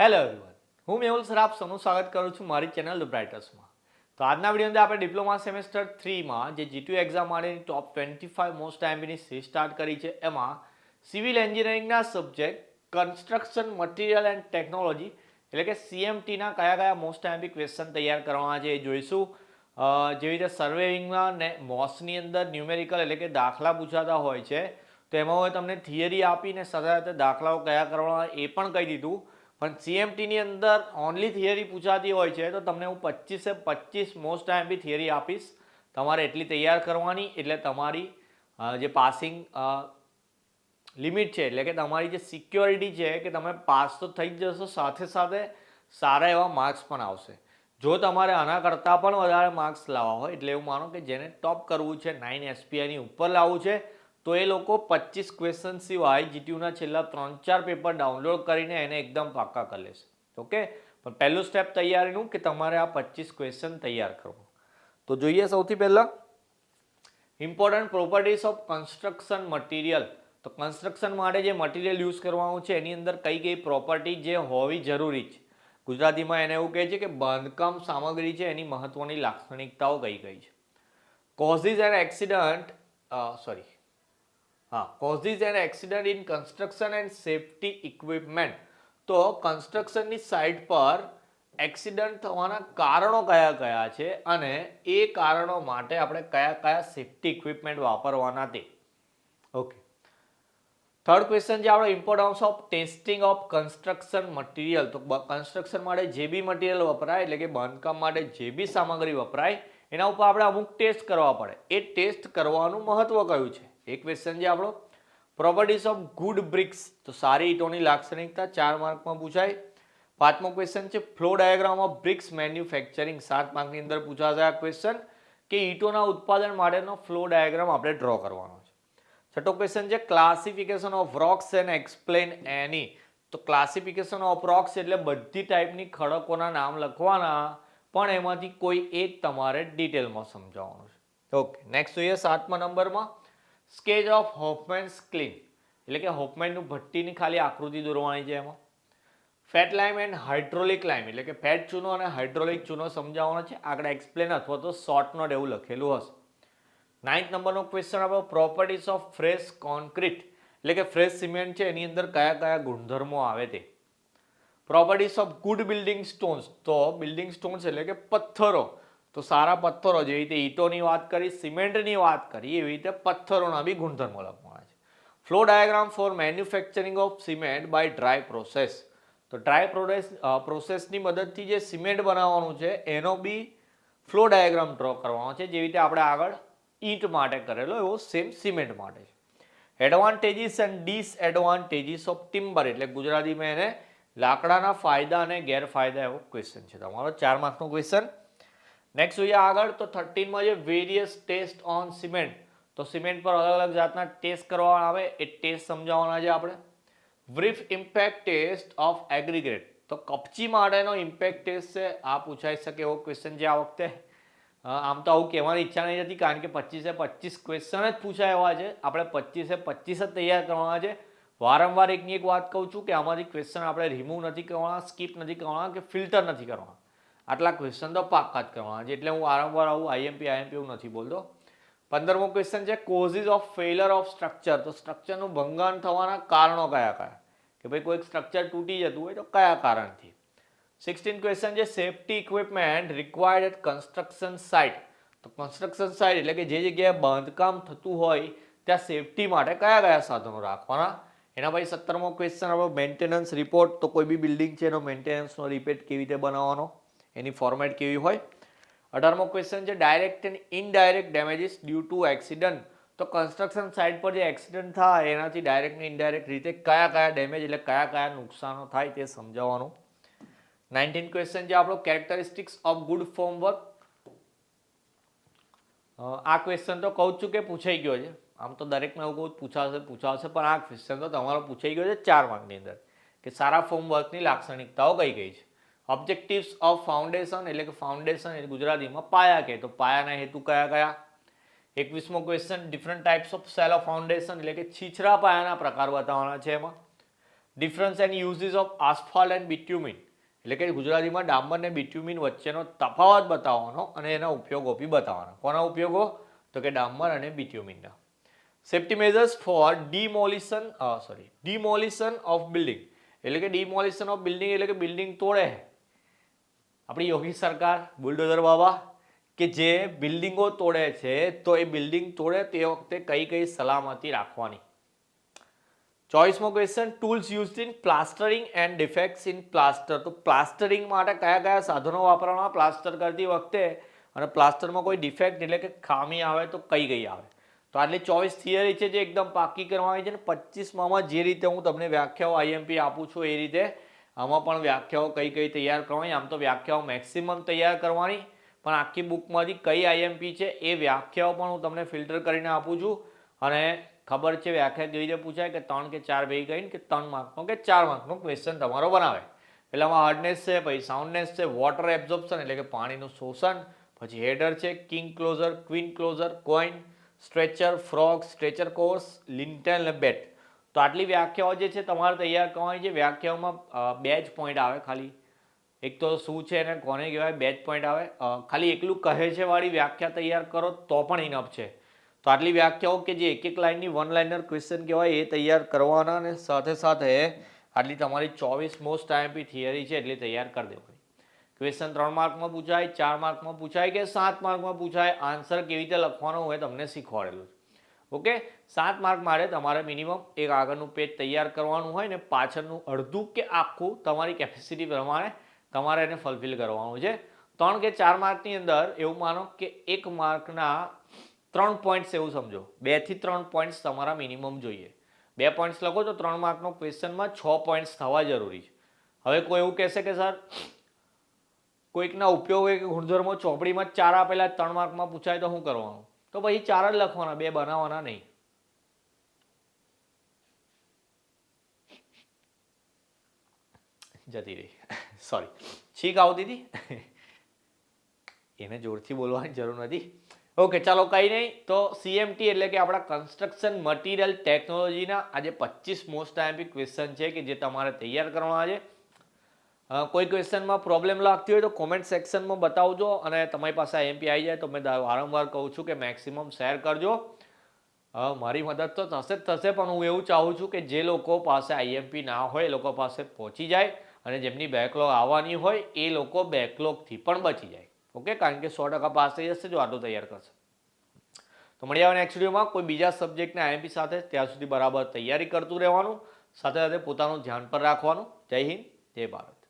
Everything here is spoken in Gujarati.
હેલો એવરીવન, હું મેહુલ સર આપ સૌનું સ્વાગત કરું છું મારી ચેનલ ધ બ્રાઇટર્સમાં. તો આજના વિડીયોની અંદર આપણે ડિપ્લોમા સેમેસ્ટર 3માં જે G2 એક્ઝામ માટેની ટોપ 25 મોસ્ટ આઈએમપીની સિરીઝ સ્ટાર્ટ કરી છે. એમાં સિવિલ એન્જિનિયરિંગના subject construction material and technology એટલે કે CMTના કયા કયા મોસ્ટ આઈએમપી ક્વેશ્ચન તૈયાર કરવાના છે એ જોઈશું. જેવી રીતે સર્વેઇંગમાં ને મોસની અંદર ન્યુમેરિકલ એટલે કે દાખલા પૂછાતા હોય છે, તો એમાં હવે તમને થિયરી આપીને સાથે સાથે દાખલાઓ કયા કરવાના એ પણ કહી દીધું. પણ CMTની અંદર ઓનલી થિયરી પૂછાતી હોય છે, તો તમને હું 25 મોસ્ટ આઈએમપી થિયરી આપીશ. તમારે એટલી તૈયાર કરવાની, એટલે તમારી જે પાસિંગ લિમિટ છે એટલે કે તમારી જે સિક્યોરિટી છે કે તમે પાસ તો થઈ જ જશો, સાથે સાથે સારા એવા માર્ક્સ પણ આવશે. જો તમારે આના કરતાં પણ વધારે માર્ક્સ લાવવા હોય, એટલે એવું માનો કે જેને ટોપ કરવું છે, 9 SPIની ઉપર લાવવું છે, તો એ લોકો 25 ક્વેશ્ચન સિવાય G2ના છેલ્લા 3-4 પેપર ડાઉનલોડ કરીને એને એકદમ પાક્કા કરી લેશે. ઓકે, પણ પહેલું સ્ટેપ તૈયારીનું કે તમારે આ 25 ક્વેશ્ચન તૈયાર કરવું. તો જોઈએ સૌથી પહેલાં important properties of construction material. તો કન્સ્ટ્રક્શન માટે જે મટીરિયલ યુઝ કરવાનું છે એની અંદર કઈ કઈ પ્રોપર્ટી જે હોવી જરૂરી છે. ગુજરાતીમાં એને એવું કહે છે કે બાંધકામ સામગ્રી છે એની મહત્વની લાક્ષણિકતાઓ કઈ કઈ છે. Causes and accident causes and accident in construction and safety equipment. તો કન્સ્ટ્રક્શનની સાઇટ પર એક્સિડન્ટ થવાના કારણો કયા કયા છે અને એ કારણો માટે આપણે કયા કયા સેફ્ટી ઇક્વિપમેન્ટ વાપરવાના તે. ઓકે, થર્ડ ક્વેશ્ચન છે આપણો importance of testing of construction material. તો કન્સ્ટ્રક્શન માટે જે બી મટીરિયલ વપરાય એટલે કે બાંધકામ માટે જે બી સામગ્રી વપરાય એના ઉપર આપણે અમુક ટેસ્ટ કરવા પડે. એ ટેસ્ટ કરવાનું મહત્વ કયું છે એ ક્વેશ્ચન છે આપણો. Properties of good BRICS. તો સારી ઈંટોની લાક્ષણિકતા 4 માર્કમાં પૂછાય. 5મો ક્વેશ્ચન છે flow diagram of BRICS manufacturing. 7 માર્કની અંદર પૂછાશે આ ક્વેશ્ચન કે ઈંટોના ઉત્પાદન માટેનો ફ્લો ડાયાગ્રામ આપણે ડ્રો કરવાનો છે. 6થો ક્વેશ્ચન છે classification of rocks and explain any. તો ક્લાસિફિકેશન ઓફ રોક્સ એટલે બધી ટાઈપની ખડકોના નામ લખવાના, પણ એમાંથી કોઈ એક તમારે ડિટેલમાં સમજાવવાનું છે. ઓકે, નેક્સ્ટ જોઈએ 7મા નંબરમાં સ્કેચ ઓફ હોફમેન્સ ક્લીન એટલે કે હોફમેનનું ભઠ્ઠીની ખાલી આકૃતિ દોરવાની છે. એમાં ફેટ લાઇમ એન્ડ હાઇડ્રોલિક લાઇમ એટલે કે ફેટ ચૂનો અને હાઇડ્રોલિક ચૂનો સમજાવવાનો છે. આગળ એક્સપ્લેન અથવા તો શોર્ટ નોટ એવું લખેલું હશે. 9th નંબરનો ક્વેશ્ચન આપણો પ્રોપર્ટીઝ ઓફ ફ્રેશ કોન્ક્રીટ એટલે કે ફ્રેશ સિમેન્ટ છે એની અંદર કયા કયા ગુણધર્મો આવે તે. Properties of good building stones. તો બિલ્ડિંગ સ્ટોન્સ એટલે કે પથ્થરો. તો સારા પથ્થરો જેવી રીતે ઈંટોની વાત કરી, સિમેન્ટની વાત કરી, એવી રીતે પથ્થરોના બી ગુણધર્મો લખવાના છે. Flow diagram for manufacturing of cement by dry process. તો ડ્રાય પ્રોસેસની મદદથી જે સિમેન્ટ બનાવવાનું છે એનો બી ફ્લો ડાયાગ્રામ ડ્રો કરવાનો છે, જેવી રીતે આપણે આગળ ઈંટ માટે કરેલો એવો સેમ સિમેન્ટ માટે છે. Advantages and disadvantages of timber એટલે ગુજરાતીમાં એને લાકડાના ફાયદા અને ગેરફાયદા એવો ક્વેશ્ચન છે તમારો. 4 માર્કનો ક્વેશ્ચન. નેક્સ્ટ જોઈએ આગળ તો 13માં જે વેરિયસ ટેસ્ટ ઓન સિમેન્ટ. તો સિમેન્ટ પર અલગ અલગ જાતના ટેસ્ટ કરવામાં આવે, એ ટેસ્ટ સમજાવવાના છે આપણે. Brief impact test of aggregate. તો કપચી માટેનો ઇમ્પેક્ટ ટેસ્ટ છે, આ પૂછાઈ શકે એવો ક્વેશ્ચન છે આ વખતે. આમ તો આવું કહેવાની ઈચ્છા નહીં હતી, કારણ કે 25 ક્વેશ્ચન જ પૂછાય એવા છે. આપણે 25 જ તૈયાર કરવાના છે. વારંવાર એકની એક વાત કહું છું કે આમાંથી ક્વેશ્ચન આપણે રિમૂવ નથી કરવાના, સ્કીપ નથી કરવાના કે ફિલ્ટર નથી કરવાના. આટલા ક્વેશ્ચન તો પાક્કા જ કરવાના છે, એટલે હું વારંવાર આવું આઈએમપી એવું નથી બોલતો. 15મો ક્વેશ્ચન છે causes of failure of structure. તો સ્ટ્રક્ચરનું ભંગાણ થવાના કારણો કયા કયા, કે ભાઈ કોઈ સ્ટ્રક્ચર તૂટી જતું હોય તો કયા કારણથી. 16 ક્વેશ્ચન છે safety equipment required at construction site. તો કન્સ્ટ્રક્શન સાઇટ એટલે કે જે જગ્યાએ બાંધકામ થતું હોય ત્યાં સેફ્ટી માટે કયા કયા સાધનો રાખવાના. એના પછી 17મો ક્વેશ્ચન આપણો મેન્ટેનન્સ રિપોર્ટ. તો કોઈ બી બિલ્ડિંગ છે એનો મેન્ટેનન્સનો રિપોર્ટ કેવી રીતે બનાવવાનો, એની ફોર્મેટ કેવી હોય. 18મો ક્વેશ્ચન છે direct and indirect damages due to accident. તો કન્સ્ટ્રક્શન સાઇટ પર જે એક્સિડન્ટ થાય એનાથી ડાયરેક્ટ ને ઇનડાયરેક્ટ રીતે કયા કયા ડેમેજ એટલે કયા કયા નુકસાનો થાય તે સમજાવવાનું. 19 ક્વેશ્ચન છે આપણો characteristics of good form work. આ ક્વેશ્ચન તો કહું છું કે પૂછાઈ ગયો છે. આમ તો દરેકમાં એવું કહું પૂછાશે, પણ આ ક્વેશ્ચન તો તમારો પૂછાઈ ગયો છે 4 માર્કની અંદર કે સારા ફોર્મ વર્કની લાક્ષણિકતાઓ કઈ કઈ છે. ઓબ્જેક્ટિવ્સ ઓફ ફાઉન્ડેશન એટલે કે ફાઉન્ડેશન એટલે ગુજરાતીમાં પાયા કહે, તો પાયાના હેતુ કયા કયા. 21મો question different types of shallow foundation એટલે કે છીછરા પાયાના પ્રકાર બતાવવાના છે. એમાં difference and uses of asphalt and bitumen, એટલે કે ગુજરાતીમાં ડામર ને બિટ્યુમિન વચ્ચેનો તફાવત બતાવવાનો અને એના ઉપયોગો બી બતાવવાના. કોના ઉપયોગો? તો કે ડામર અને બિટ્યુમિનના. Safety measures for demolition of building, એટલે કે ડિમોલિશન ઓફ બિલ્ડિંગ એટલે કે બિલ્ડિંગ તોડે. આપણી યોગી સરકાર બુલડોઝર બાબા કે જે બિલ્ડિંગો તોડે છે, તો એ બિલ્ડિંગ તોડે તે વખતે કઈ કઈ સલામતી રાખવાની. ચોઈસમો question, tools used in plastering and defects in plaster. તો પ્લાસ્ટરિંગ માટે કયા કયા સાધનો વાપરવાના પ્લાસ્ટર કરતી વખતે, અને પ્લાસ્ટરમાં કોઈ ડિફેક્ટ એટલે કે ખામી આવે તો કઈ કઈ આવે. તો આટલી 24 થિયરી છે જે એકદમ પાકી કરવાની છે, ને 25માં જે રીતે હું તમને વ્યાખ્યાઓ આઈએમપી આપું છું એ રીતે આમાં પણ વ્યાખ્યાઓ કઈ કઈ તૈયાર કરવાની. આમ તો વ્યાખ્યાઓ મેક્સિમમ તૈયાર કરવાની, પણ આખી બુકમાંથી કઈ આઈએમપી છે એ વ્યાખ્યાઓ પણ હું તમને ફિલ્ટર કરીને આપું છું. અને ખબર છે વ્યાખ્યા કેવી રીતે પૂછાય કે 3 કે 4 ભેગી કરીને કે 3 માર્કનો કે 4 માર્કનો ક્વેશ્ચન તમારો બનાવે. પહેલામાં હાર્ડનેસ છે, પછી સાઉન્ડનેસ છે, વોટર એબ્ઝોર્પ્શન એટલે કે પાણીનું શોષણ, પછી હેડર છે, king closer, queen closer, quoin, stretcher, frog, stretcher course, lintel અને બેટ. તો આટલી વ્યાખ્યાઓ જે છે તમારે તૈયાર કરવાની છે. વ્યાખ્યાઓમાં 2 જ પોઈન્ટ આવે ખાલી. એક તો શું છે અને કોને કહેવાય, 2 જ પોઈન્ટ આવે. ખાલી એકલું કહે છે વાળી વ્યાખ્યા તૈયાર કરો તો પણ ઇનફ છે. તો આટલી વ્યાખ્યાઓ કે જે એક લાઇનની વન લાઇનર ક્વેશ્ચન કહેવાય એ તૈયાર કરવાના, અને સાથે સાથે આટલી તમારી 24 મોસ્ટ આઈએમપી થિયરી છે એટલે તૈયાર કરી દેવાની. ક્વેશ્ચન 3 માર્કમાં પૂછાય, 4 માર્કમાં પૂછાય કે 7 માર્કમાં પૂછાય, આન્સર કેવી રીતે લખવાનો હોય તમને શીખવાડેલું. ઓકે, 7 માર્ક માટે તમારે મિનિમમ એક આગળનું પેજ તૈયાર કરવાનું હોય ને પાછળનું અડધું કે આખું તમારી કેપેસિટી પ્રમાણે તમારે એને ફલફિલ કરવાનું છે. 3 કે 4 માર્કની અંદર એવું માનો કે 1 માર્કના 3 પોઈન્ટ્સ એવું સમજો, 2 થી 3 પોઈન્ટ્સ તમારા મિનિમમ જોઈએ. 2 પોઈન્ટ્સ લખો તો 3 માર્કનો ક્વેશ્ચનમાં 6 પોઈન્ટ્સ થવા જરૂરી છે. હવે કોઈ એવું કહેશે કે સર કોઈકના ઉપયોગ કે ગુણધર્મો ચોપડીમાં 4 આપેલા 3 માર્કમાં પૂછાય તો શું કરવાનું? તો પછી 4 જ લખવાના, 2 બનાવવાના નહીં. જતી રહી, સોરી, છીક આવતી હતી, એને જોરથી બોલવાની જરૂર નથી. ઓકે, ચાલો કંઈ નહીં. તો સીએમટી એટલે કે આપણા કન્સ્ટ્રક્શન મટીરિયલ ટેકનોલોજીના આજે 25 મોસ્ટ આઈએમપી ક્વેશ્ચન છે કે જે તમારે તૈયાર કરવાના છે. કોઈ ક્વેશ્ચનમાં પ્રોબ્લેમ લાગતી હોય તો કોમેન્ટ સેક્શનમાં બતાવજો, અને તમારી પાસે આઈએમપી આવી જાય તો મેં વારંવાર કહું છું કે મેક્સિમમ શેર કરજો. મારી મદદ તો થશે જ થશે, પણ હું એવું ચાહું છું કે જે લોકો પાસે આઈએમપી ના હોય એ લોકો પાસે પહોંચી જાય, અને જેમની બેકલોગ આવવાની હોય એ લોકો બેકલોગથી પણ બચી જાય. ઓકે, કારણ કે 100% પાસ થઈ જશે જો આટલું તૈયાર કરશે. તો મળી આવે નેક્સ્ટ વિડીયોમાં કોઈ બીજા સબ્જેક્ટના આઈએમપી સાથે. ત્યાં સુધી બરાબર તૈયારી કરતું રહેવાનું, સાથે સાથે પોતાનું ધ્યાન પર રાખવાનું. જય હિન્દ, જય ભારત.